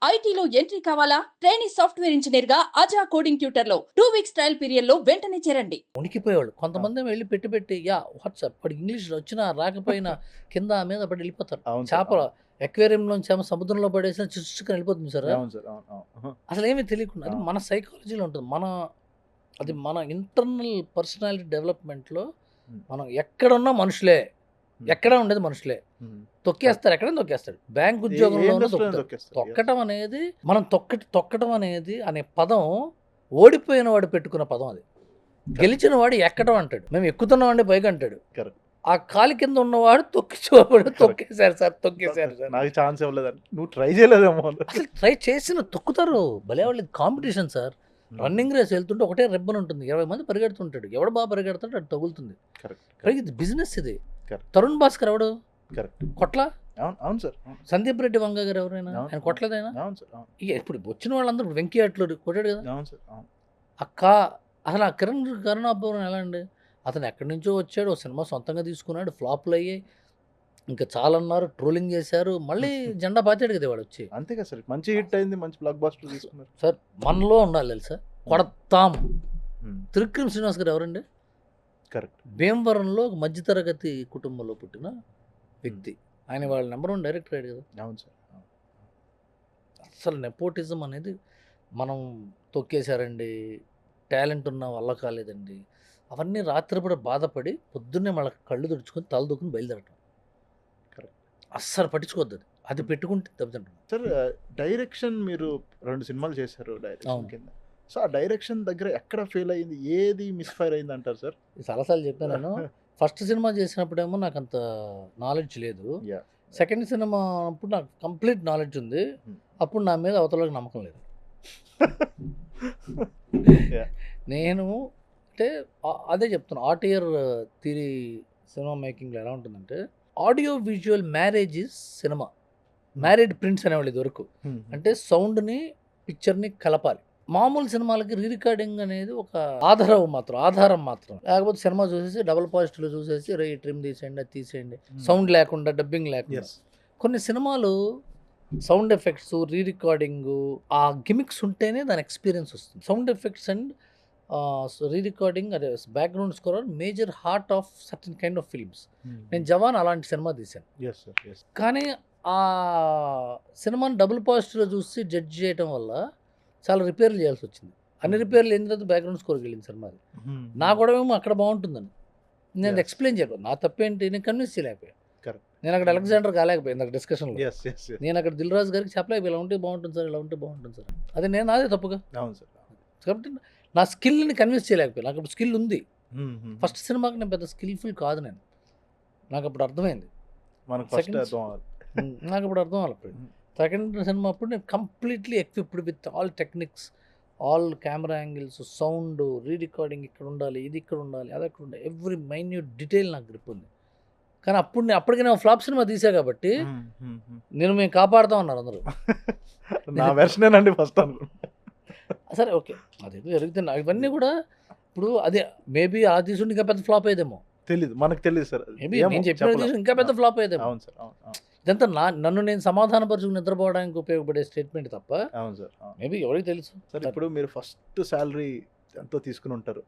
ఐటీలో ఎంట్రీ కావాలా? Trainee software engineer గా అజా కోడింగ్ ట్యూటర్ లో 2 వీక్స్ ట్రయల్ పీరియడ్ లో వెంటనే చేరండి. ఉనికిపోయేవాళ్ళు. కొంతమంది వెళ్ళి పెట్టి వాట్సాప్ వాడికి ఇంగ్లీష్ వచ్చినా రాకపోయినా కింద మీద పడి వెళ్ళిపోతారు. అవును సార్. చేపల అక్వేరియంలోంచి ఏమో సముద్రంలో పడేసిన చిచ్చుకొని వెళ్ళిపోతుంది సార్. అవును సార్. అవును. అసలు ఏమీ తెలియకుండా అది మన సైకాలజీలో ఉంటుంది. అది మన ఇంటర్నల్ పర్సనాలిటీ డెవలప్మెంట్లో మనం ఎక్కడున్నా మనుషులే, ఎక్కడ ఉండేది మనుషులే. తొక్కేస్తారు, ఎక్కడైనా తొక్కేస్తాడు. బ్యాంక్ ఉద్యోగంలో తొక్కటం అనేది మనం తొక్కటం అనేది అనే పదం ఓడిపోయిన వాడు పెట్టుకున్న పదం. అది గెలిచిన వాడు ఎక్కడం అంటాడు, మేము ఎక్కుతున్నామండి పైకి అంటాడు. ఆ కాలి కింద ఉన్నవాడు తొక్కేశారు సార్. నాకు ఛాన్స్ ఇవ్వలేదండి. నువ్వు ట్రై చేయలేదేమో. అసలు ట్రై చేసిన తొక్కుతారు భలే వాళ్ళు. Competition sir. రన్నింగ్ రేస్ వెళ్తుంటే ఒకటే రెబ్బన్ ఉంటుంది, 20 మంది పరిగెడుతుంటాడు. ఎవడు బాగా పరిగెడతాడు అది తగులుతుంది. ఇది బిజినెస్. ఇది తరుణ్ భాస్కర్ ఎవడు కొట్ల? అవును సార్. సందీప్ రెడ్డి వంగ గారు ఎవరైనా ఆయన కొట్టలేదైనా? ఇక ఇప్పుడు వచ్చిన వాళ్ళందరూ వెంకీ అట్లూరి కొట్టాడు కదా. అసలు ఆ కరుణాపురం ఎలా అండి? అతను ఎక్కడి నుంచో వచ్చాడు, ఓ సినిమా సొంతంగా తీసుకున్నాడు, ఫ్లాప్లు అయ్యాయి, ఇంకా చాలా అన్నారు, ట్రోలింగ్ చేశారు, మళ్ళీ జెండా పాతాడు కదా వాడు వచ్చి. అంతే కదా సార్. మంచి హిట్ అయింది, మంచి బ్లాక్ బస్టర్ తీసుకున్నారు సార్. మనలో ఉండాలి తెలుసా, కొడతాం. త్రివిక్రమ్ శ్రీనివాస్ గారు ఎవరండి? కరెక్ట్. భీమవరంలో ఒక మధ్యతరగతి కుటుంబంలో పుట్టిన వ్యక్తి. ఆయన వాళ్ళ నెంబర్ 1 డైరెక్టర్ అయ్యాడు కదా. అవును సార్. అసలు నెపోటిజం అనేది మనం తొక్కేశారండి, టాలెంట్ ఉన్న వల్ల కాలేదండి, అవన్నీ రాత్రిపూట బాధపడి పొద్దున్నే మళ్ళీ కళ్ళు తుడుచుకొని తల దూకుని బయలుదేరటం. కరెక్ట్. అస్సలు పట్టించుకోవద్దు. అది పెట్టుకుంటే దెబ్బతింటాం సార్. డైరెక్షన్ మీరు 2 సినిమాలు చేశారు డైరెక్షన్ కింద. సో ఆ డైరెక్షన్ దగ్గర ఎక్కడ ఫెయిల్ అయింది, ఏది మిస్ఫైర్ అయింది అంటారు సార్? చాలాసార్లు చెప్పాను నేను. ఫస్ట్ సినిమా చేసినప్పుడేమో నాకు అంత నాలెడ్జ్ లేదు. సెకండ్ సినిమా అప్పుడు నాకు కంప్లీట్ నాలెడ్జ్ ఉంది. అప్పుడు నా మీద అవతలకి నమ్మకం లేదు. నేను అంటే అదే చెప్తాను. ఆర్ట్ ఇయర్ థియరీ సినిమా మేకింగ్లో ఎలా ఉంటుందంటే, audio visual marriage is cinema. Married prints అనేవాళ్ళు ఇది వరకు. అంటే సౌండ్ని పిక్చర్ని కలపాలి. మామూలు సినిమాలకి రీ రికార్డింగ్ అనేది ఒక ఆధారం మాత్రం. లేకపోతే సినిమా చూసేసి డబుల్ పాజిటివ్లో చూసేసి ట్రిమ్ తీసేయండి, అది తీసేయండి, సౌండ్ లేకుండా, డబ్బింగ్ లేకుండా. కొన్ని సినిమాలు సౌండ్ ఎఫెక్ట్స్, రీ రికార్డింగ్, ఆ గిమిక్స్ ఉంటేనే దాని ఎక్స్పీరియన్స్ వస్తుంది. Sound effects and re recording అదే background score are major heart of certain kind of films. నేను జవాన్ అలాంటి సినిమా తీశాను. కానీ ఆ సినిమాని డబుల్ పాజిటివ్లో చూసి జడ్జ్ చేయడం వల్ల చాలా రిపేర్లు చేయాల్సి వచ్చింది. అన్ని రిపేర్లు అయిన తర్వాత బ్యాక్గ్రౌండ్ స్కోర్కి వెళ్ళింది సినిమాది. నా కూడా ఏమో అక్కడ బాగుంటుందని నేను ఎక్స్ప్లెయిన్ చేయలేదు. నా తప్పేంటి, నేను కన్విన్స్ చేయలేకపోయాను. నేను అక్కడ అలెగ్జాండర్ కాలేకపోయింది నాకు డిస్కషన్లో. నేను అక్కడ దిల్ రాజు గారికి చెప్పలేకపోయి, ఇలా ఉంటే బాగుంటుంది సార్, ఇలా ఉంటే బాగుంటుంది సార్. అదే నేను నాదే తప్పుగా. కాబట్టి నా స్కిల్ని కన్విన్స్ చేయలేకపోయాను. నాకు అప్పుడు స్కిల్ ఉంది. ఫస్ట్ సినిమాకి నేను పెద్ద స్కిల్ఫుల్ కాదు నేను. నాకు అప్పుడు అర్థమైంది. నాకు అప్పుడు అర్థం అవ్వలేదు. సెకండ్ సినిమా అప్పుడు నేను completely equipped with all techniques, all camera angles, sound, re recording ఇక్కడ ఉండాలి, ఇది ఇక్కడ ఉండాలి, అది అక్కడ ఉండాలి, ఎవ్రీ మైన్యూట్ డీటెయిల్ నాకు గ్రిప్ ఉంది. కానీ అప్పటికి నేను ఫ్లాప్ సినిమా తీసా కాబట్టి మేము కాపాడుతాం అన్నారు అందరూ. నా వెర్షనేనండి ఫస్ట్ అనుకున్నా. సరే ఓకే, అదేదో జరుగుతుంది. ఇవన్నీ కూడా ఇప్పుడు అదే మేబీ ఆ తీసుకుంటే ఇంకా పెద్ద ఫ్లాప్ అయ్యేదేమో తెలీదు, మనకు తెలియదు సార్. మేబీ నేను చెప్పిన ఇంకా పెద్ద ఫ్లాప్ అయ్యేదేమో. అవును సార్. ఇదంతా నన్ను నేను సమాధానపరుచుకుని నిద్రపోవడానికి ఉపయోగపడే స్టేట్మెంట్ తప్ప. అవును సార్. మేబీ ఎవరికి తెలుసు సార్. ఇప్పుడు మీరు ఫస్ట్ శాలరీ ఎంతో తీసుకుని ఉంటారు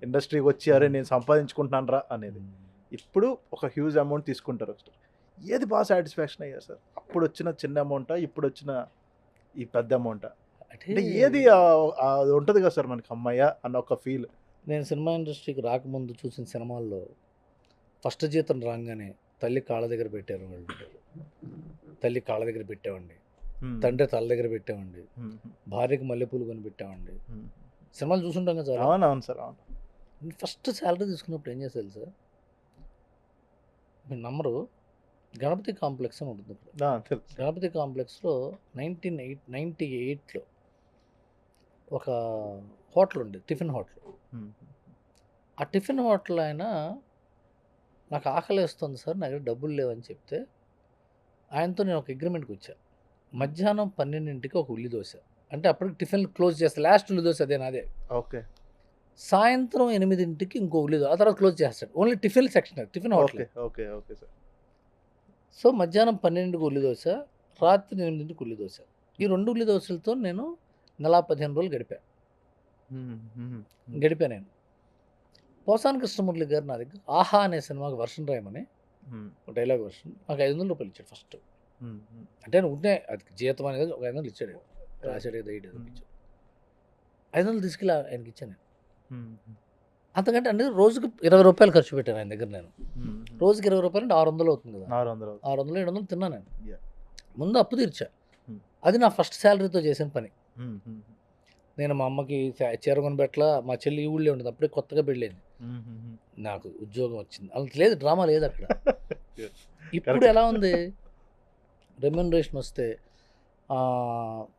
ఇండస్ట్రీకి వచ్చి, అరే నేను సంపాదించుకుంటున్నాను రా అనేది. ఇప్పుడు ఒక హ్యూజ్ అమౌంట్ తీసుకుంటారు. ఏది బాగా సాటిస్ఫాక్షన్ అయ్యారు సార్? అప్పుడు వచ్చిన చిన్న అమౌంటా, ఇప్పుడు వచ్చిన ఈ పెద్ద అమౌంటా? అంటే ఏది ఉంటుంది కదా సార్ మనకి, అమ్మయ్య అన్న ఒక ఫీల్. నేను సినిమా ఇండస్ట్రీకి రాకముందు చూసిన సినిమాల్లో ఫస్ట్ జీతం రాగానే తల్లి కాళ్ళ దగ్గర పెట్టారు వాళ్ళు. తల్లి కాళ్ళ దగ్గర పెట్టామండి, తండ్రి తల దగ్గర పెట్టామండి, భార్యకి మల్లెపూలు కొని పెట్టామండి. సినిమాలు చూసుంటాం కదా సార్. అవునవును సార్. అవును. ఫస్ట్ శాలరీ తీసుకున్నప్పుడు ఏం చేసేది సార్, మీరు నమ్మరు, గణపతి కాంప్లెక్స్ అని ఉంటుంది ఇక్కడ. గణపతి కాంప్లెక్స్లో 1998లో ఒక హోటల్ ఉంది, టిఫిన్ హోటల్. ఆ టిఫిన్ హోటల్ ఆయన నాకు ఆకలి వేస్తుంది సార్, నా దగ్గర డబ్బులు లేవని చెప్తే ఆయనతో నేను ఒక అగ్రిమెంట్కి వచ్చాను. మధ్యాహ్నం 12ంటికి ఒక ఉల్లి దోశ, అంటే అప్పటికి టిఫిన్ క్లోజ్ చేస్తాను, లాస్ట్ ఉల్లి దోశ అదే నాదే. ఓకే. సాయంత్రం 8ంటికి ఇంకో ఉల్లి దోశ, ఆ తర్వాత క్లోజ్ చేస్తాడు. Only tiffin section, tiffin hotel. Okay okay sir. So మధ్యాహ్నం 12ంటికి ఉల్లి దోశ, రాత్రి 8ంటికి ఉల్లి దోశ. ఈ 2 ఉల్లి దోశలతో నేను నెల 15 రోజులు గడిపా నేను. పోసాని కృష్ణమురళి గారు నా దగ్గర 'ఆహా' అనే సినిమాకి వర్షన్ రాయమని ఒక డైలాగ్ వర్షన్ నాకు 500 రూపాయలు ఇచ్చాడు ఫస్ట్. అంటే ఉంటే అది జీతం అనేది ఒక 500 ఇచ్చాడు, రాశాడు ఏదో ఇచ్చాడు. 500 తీసుకెళ్ళి ఆయనకి ఇచ్చాను నేను. అంతకంటే అంటే రోజుకి 20 రూపాయలు ఖర్చు పెట్టాను ఆయన దగ్గర నేను. రోజుకి 20 రూపాయలు అంటే 600 అవుతుంది కదా, 600 700 తిన్నా నేను. ముందు అప్పు తీర్చా. అది నా ఫస్ట్ శాలరీతో చేసిన పని. నేను మా అమ్మకి చీర కొనిపెట్టలా. మా చెల్లి ఈ ఊళ్ళో ఉండదు, అప్పుడే కొత్తగా పెళ్ళింది. నాకు ఉద్యోగం వచ్చింది. అంత లేదు, డ్రామా లేదు అక్కడ. ఇప్పుడు ఎలా ఉంది, రెమ్యూనరేషన్ వస్తే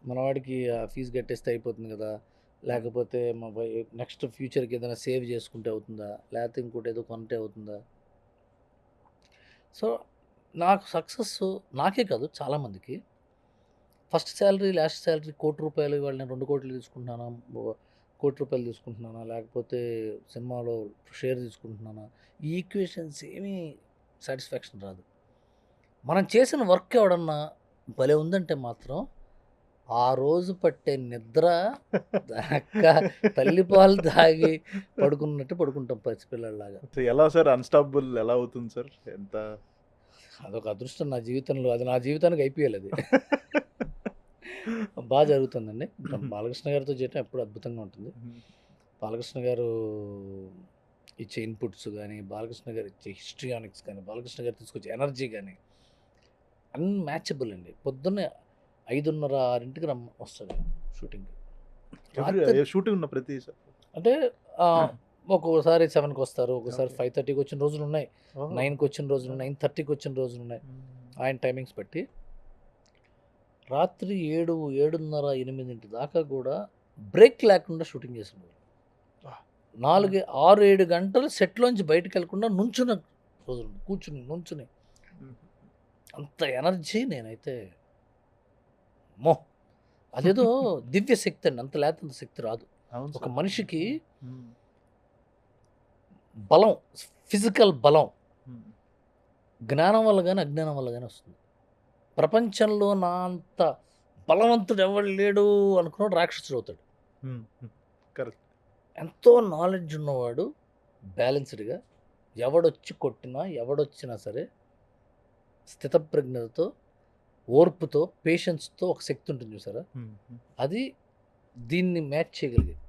మనవాడికి ఫీజు కట్టేస్తే అయిపోతుంది కదా, లేకపోతే మా నెక్స్ట్ ఫ్యూచర్కి ఏదైనా సేవ్ చేసుకుంటే అవుతుందా, లేకపోతే ఇంకోటి ఏదో కొంటే అవుతుందా. సో నాకు సక్సెస్ నాకే కాదు చాలామందికి ఫస్ట్ శాలరీ లాస్ట్ శాలరీ ₹1,00,00,000 ఇవాళ నేను 2 కోట్లు తీసుకుంటున్నానా, ₹1,00,00,000 తీసుకుంటున్నానా, లేకపోతే సినిమాలో షేర్ తీసుకుంటున్నానా, ఈ ఈక్వేషన్స్ ఏమీ సాటిస్ఫాక్షన్ రాదు. మనం చేసిన వర్క్ ఎవడన్నా భలే ఉందంటే మాత్రం ఆ రోజు పట్టే నిద్ర దక్క తల్లిపాలు తాగి పడుకున్నట్టు పడుకుంటాం పసిపిల్లలాగా. ఎలా సార్ అన్స్టాపబుల్ ఎలా అవుతుంది సార్? ఎంత అదొక అదృష్టం నా జీవితంలో. అది నా జీవితానికి ఐపీఎల్ అది. బాగా జరుగుతుందండి. బాలకృష్ణ గారితో చేయటం ఎప్పుడు అద్భుతంగా ఉంటుంది. బాలకృష్ణ గారు ఇచ్చే ఇన్పుట్స్ కానీ, బాలకృష్ణ గారు ఇచ్చే హిస్ట్రియానిక్స్ కానీ, బాలకృష్ణ గారు తీసుకొచ్చే ఎనర్జీ కానీ అన్మ్యాచబుల్ అండి. పొద్దున్నే 5:30, 6కి వస్తాడు షూటింగ్. షూటింగ్ ఉన్న ప్రతి అంటే ఒక్కొక్కసారి 7కి వస్తారు, ఒక్కోసారి 5:30కి వచ్చిన రోజులు ఉన్నాయి, 9కి వచ్చిన రోజులు ఉన్నాయి, 9:30కి వచ్చిన రోజులు ఉన్నాయి. ఆయన టైమింగ్స్ బట్టి రాత్రి 7, 7:30, 8 దాకా కూడా బ్రేక్ లేకుండా షూటింగ్ చేస్తున్నారు. 4, 6, 7 గంటలు సెట్లోంచి బయటకు వెళ్ళకుండా నుంచున్న రోజులు, నుంచుని అంత ఎనర్జీ. నేనైతే అదేదో దివ్య శక్తి అండి, అంత లేకపోతే అంత శక్తి రాదు. ఒక మనిషికి బలం, ఫిజికల్ బలం జ్ఞానం వల్ల కానీ అజ్ఞానం వల్ల కానీ వస్తుంది. ప్రపంచంలో నా అంత బలవంతుడు ఎవడు లేడు అనుకున్నాడు రాక్షసుడు అవుతాడు. కరెక్ట్. ఎంతో నాలెడ్జ్ ఉన్నవాడు బ్యాలెన్స్డ్గా ఎవడొచ్చి కొట్టినా ఎవడొచ్చినా సరే స్థితప్రజ్ఞతతో, ఓర్పుతో, పేషెన్స్తో ఒక శక్తి ఉంటుంది చూసారా, అది దీన్ని మ్యాచ్ చేయగలిగేది.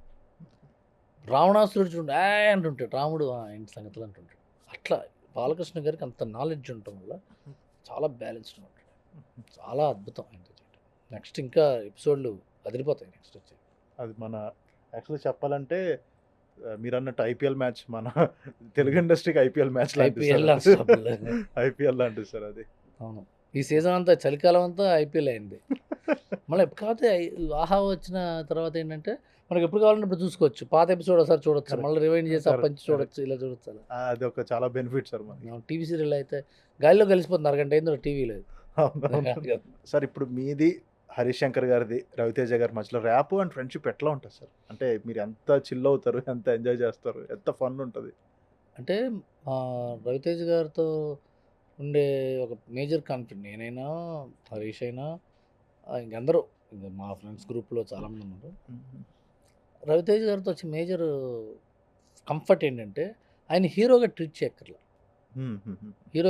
రావణాసురుడు చూడండి అంటుంటాడు, రాముడు ఇంటి సంగతులు అంటుంటాడు. అట్లా బాలకృష్ణ గారికి అంత నాలెడ్జ్ ఉండటం వల్ల చాలా బ్యాలెన్స్డ్ ఉంటాడు. చాలా అద్భుతం ఆయన. నెక్స్ట్ ఇంకా ఎపిసోడ్లు అదిరిపోతాయి నెక్స్ట్ వచ్చి. అది మన యాక్చువల్గా చెప్పాలంటే మీరు అన్నట్టు ఐపీఎల్ మ్యాచ్, మన తెలుగు ఇండస్ట్రీకి ఐపీఎల్ మ్యాచ్ ఐపీఎల్ లాంటిది సార్ అది. అవును, ఈ సీజన్ అంతా చలికాలం అంతా ఐపీఎల్ అయింది. మళ్ళీ కాకపోతే ఆహా వచ్చిన తర్వాత ఏంటంటే మనకి ఎప్పుడు కావాలంటే ఇప్పుడు చూసుకోవచ్చు, పాత ఎపిసోడ్ ఒకసారి చూడొచ్చు, మళ్ళీ రివైండ్ చేసి అప్పంచి చూడొచ్చు, ఇలా చూడొచ్చు. అది ఒక చాలా బెనిఫిట్ సార్ మనకి. టీవీ సీరియల్ అయితే గాలిలో కలిసిపోతుంది, అరగంట అయిందో టీవీ లేదు. సార్ ఇప్పుడు మీది హరీష్ శంకర్ గారిది రవితేజ గారి మధ్యలో ర్యాప్ అండ్ ఫ్రెండ్షిప్ ఎట్లా ఉంటుంది సార్? అంటే మీరు ఎంత చిల్ అవుతారు, ఎంత ఎంజాయ్ చేస్తారు, ఎంత ఫన్ ఉంటుంది? అంటే రవితేజ గారితో ఉండే ఒక మేజర్ కాన్ఫిడెంట్, నేనైనా హరీష్ అయినా ఇంకందరూ, ఇంకా మా ఫ్రెండ్స్ గ్రూప్లో చాలామంది ఉన్నారు. రవితేజ గారితో వచ్చే మేజర్ కంఫర్ట్ ఏంటంటే ఆయన హీరోగా ట్రీట్ చేయక్కర్లా. హీరో